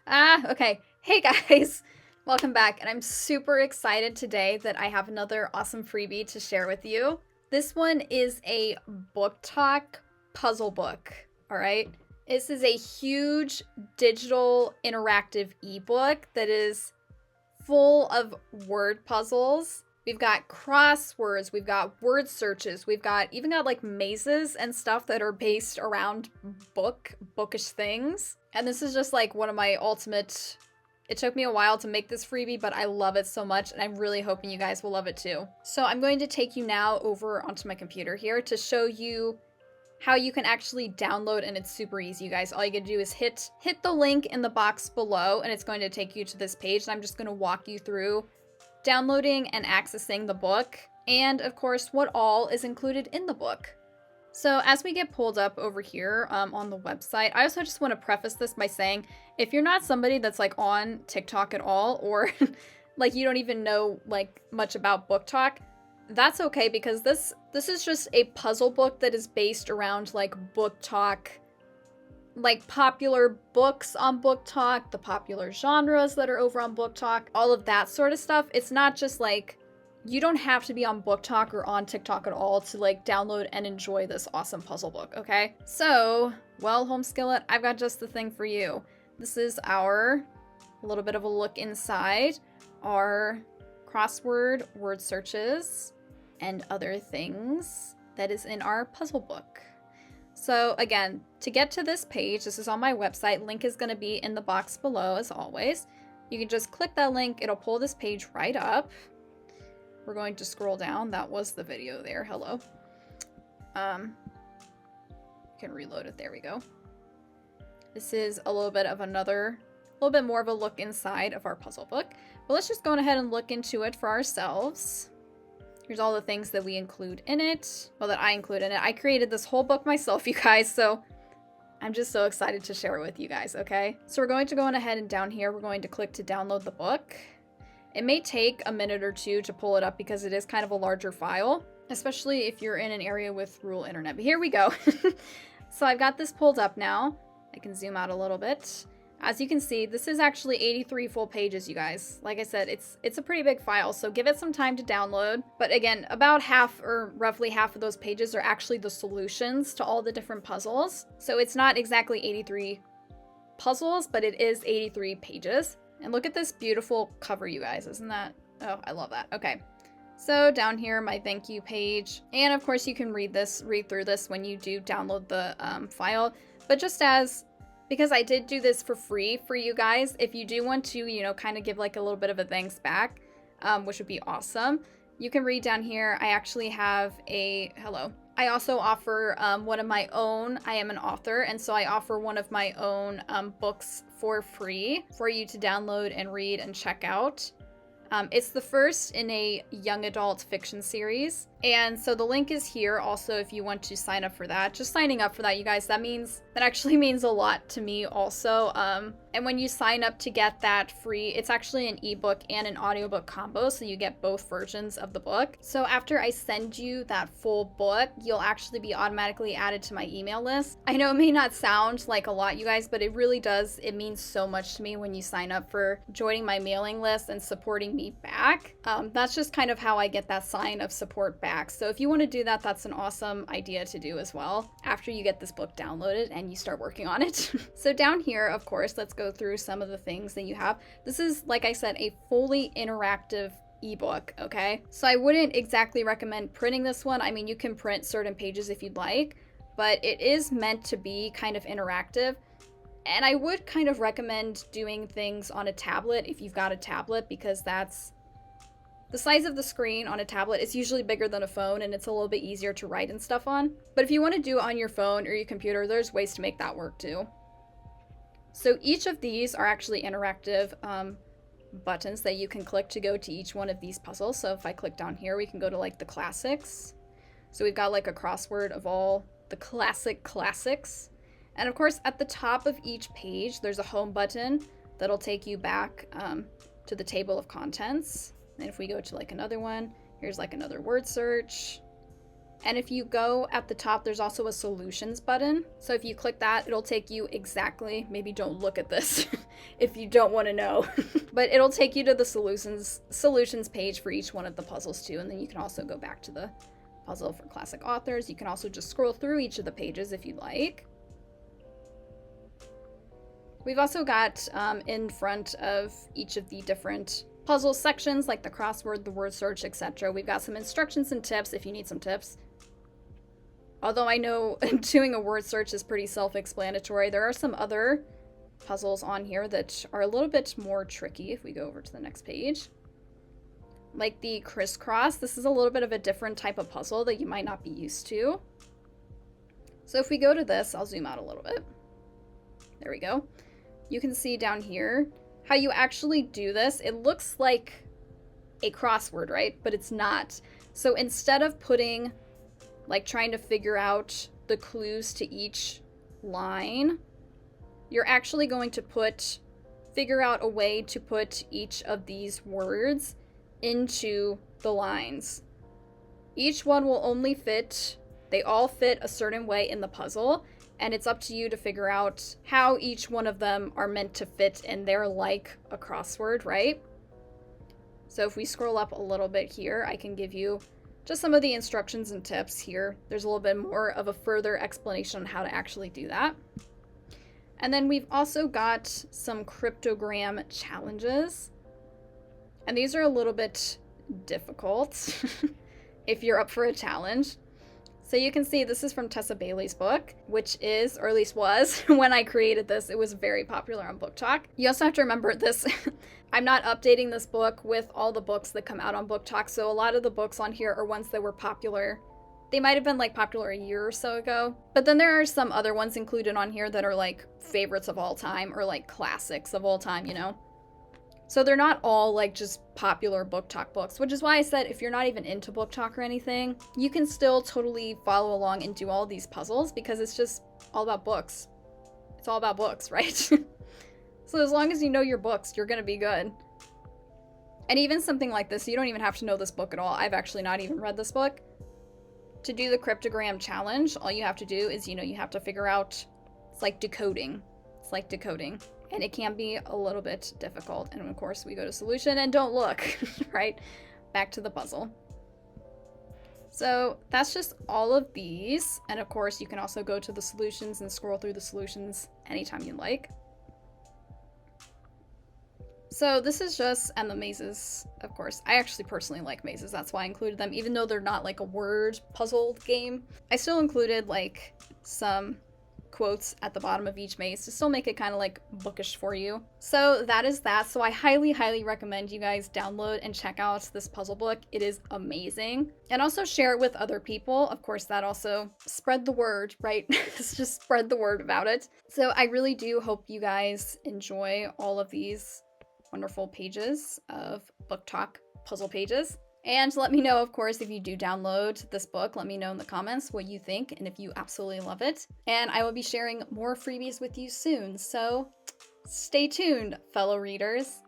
Okay. Hey guys, welcome back, and I'm super excited today that I have another awesome freebie to share with you. This one is a BookTok puzzle book, alright? This is a huge digital interactive ebook that is full of word puzzles. We've got crosswords, we've got word searches, we've even got like mazes and stuff that are based around bookish things. And this is just like one of my ultimate. It took me a while to make this freebie, but I love it so much, and I'm really hoping you guys will love it too. So I'm going to take you now over onto my computer here to show you how you can actually download, and it's super easy, you guys. All you gotta do is hit the link in the box below, and it's going to take you to this page, and I'm just gonna walk you through downloading and accessing the book, and of course, what all is included in the book. So as we get pulled up over here on the website, I also just want to preface this by saying, if you're not somebody that's like on TikTok at all, or like you don't even know like much about BookTok, that's okay, because this is just a puzzle book that is based around like BookTok, like popular books on BookTok, the popular genres that are over on BookTok, all of that sort of stuff. It's not just like, you don't have to be on BookTok or on TikTok at all to like download and enjoy this awesome puzzle book, okay? So, well, Home Skillet, I've got just the thing for you. This is a little bit of a look inside our crossword, word searches, and other things that is in our puzzle book. So again, to get to this page, this is on my website. Link is going to be in the box below as always. You can just click that link. It'll pull this page right up. We're going to scroll down. That was the video there. Hello. You can reload it. There we go. This is a little bit more of a look inside of our puzzle book. But let's just go ahead and look into it for ourselves. Here's all the things that we include in it. Well, that I include in it. I created this whole book myself, you guys, so I'm just so excited to share it with you guys, okay? So we're going to go on ahead and down here, we're going to click to download the book. It may take a minute or two to pull it up because it is kind of a larger file, especially if you're in an area with rural internet. But here we go. So I've got this pulled up now. I can zoom out a little bit. As you can see, this is actually 83 full pages, you guys. Like I said, it's a pretty big file, so give it some time to download. But again, about half, or roughly half of those pages are actually the solutions to all the different puzzles. So it's not exactly 83 puzzles, but it is 83 pages. And look at this beautiful cover, you guys. Isn't that? Oh, I love that. Okay. So down here, my thank you page. And of course, you can read through this when you do download the file. But because I did do this for free for you guys, if you do want to, you know, kind of give like a little bit of a thanks back, which would be awesome, you can read down here. I actually have I also offer one of my own. I am an author, and so I offer one of my own books for free for you to download and read and check out. It's the first in a young adult fiction series. And so the link is here also if you want to sign up for that. Just signing up for that, you guys, that actually means a lot to me also. And when you sign up to get that free, it's actually an ebook and an audiobook combo, so you get both versions of the book. So after I send you that full book, you'll actually be automatically added to my email list. I know it may not sound like a lot, you guys, but it really does. It means so much to me when you sign up for joining my mailing list and supporting me back. That's just kind of how I get that sign of support back. So if you want to do that, that's an awesome idea to do as well after you get this book downloaded and you start working on it. So down here, of course, let's go through some of the things that you have. This is, like I said, a fully interactive ebook, okay? So I wouldn't exactly recommend printing this one. I mean, you can print certain pages if you'd like, but it is meant to be kind of interactive. And I would kind of recommend doing things on a tablet if you've got a tablet, because that's the size of the screen on a tablet is usually bigger than a phone, and it's a little bit easier to write and stuff on. But if you want to do it on your phone or your computer, there's ways to make that work too. So each of these are actually interactive buttons that you can click to go to each one of these puzzles. So if I click down here, we can go to like the classics. So we've got like a crossword of all the classics. And of course, at the top of each page, there's a home button that'll take you back to the table of contents. And if we go to like another one, here's like another word search. And if you go at the top, there's also a solutions button. So if you click that, it'll take you exactly, maybe don't look at this, if you don't want to know. But it'll take you to the solutions page for each one of the puzzles too, and then you can also go back to the puzzle for classic authors. You can also just scroll through each of the pages if you'd like. We've also got in front of each of the different puzzle sections, like the crossword, the word search, etc. We've got some instructions and tips if you need some tips. Although I know doing a word search is pretty self-explanatory, there are some other puzzles on here that are a little bit more tricky if we go over to the next page. Like the crisscross, this is a little bit of a different type of puzzle that you might not be used to. So if we go to this, I'll zoom out a little bit. There we go. You can see down here how you actually do this. It looks like a crossword, right? But it's not. So instead of putting, like trying to figure out the clues to each line, you're actually going to figure out a way to put each of these words into the lines. Each one will only fit, they all fit a certain way in the puzzle, and it's up to you to figure out how each one of them are meant to fit in there like a crossword, right? So if we scroll up a little bit here, I can give you just some of the instructions and tips here. There's a little bit more of a further explanation on how to actually do that. And then we've also got some cryptogram challenges. And these are a little bit difficult if you're up for a challenge. So you can see this is from Tessa Bailey's book, which is, or at least was, when I created this, it was very popular on BookTok. You also have to remember this, I'm not updating this book with all the books that come out on BookTok, so a lot of the books on here are ones that were popular. They might have been like popular a year or so ago, but then there are some other ones included on here that are like favorites of all time or like classics of all time, you know? So they're not all like just popular BookTok books, which is why I said if you're not even into BookTok or anything, you can still totally follow along and do all these puzzles because it's just all about books. It's all about books, right? So as long as you know your books, you're gonna be good. And even something like this, you don't even have to know this book at all. I've actually not even read this book. To do the cryptogram challenge, all you have to do is, you have to figure out, it's like decoding. It's like decoding. And it can be a little bit difficult. And of course, we go to solution and don't look, right? Back to the puzzle. So that's just all of these. And of course, you can also go to the solutions and scroll through the solutions anytime you like. So this is just, and the mazes, of course. I actually personally like mazes. That's why I included them. Even though they're not like a word puzzle game, I still included like some quotes at the bottom of each maze to still make it kind of like bookish for you. So that is that. So I highly, highly recommend you guys download and check out this puzzle book. It is amazing. And also share it with other people. Of course, that also spread the word, right? Just spread the word about it. So I really do hope you guys enjoy all of these wonderful pages of BookTok puzzle pages. And let me know, of course, if you do download this book, let me know in the comments what you think and if you absolutely love it. And I will be sharing more freebies with you soon, so stay tuned, fellow readers.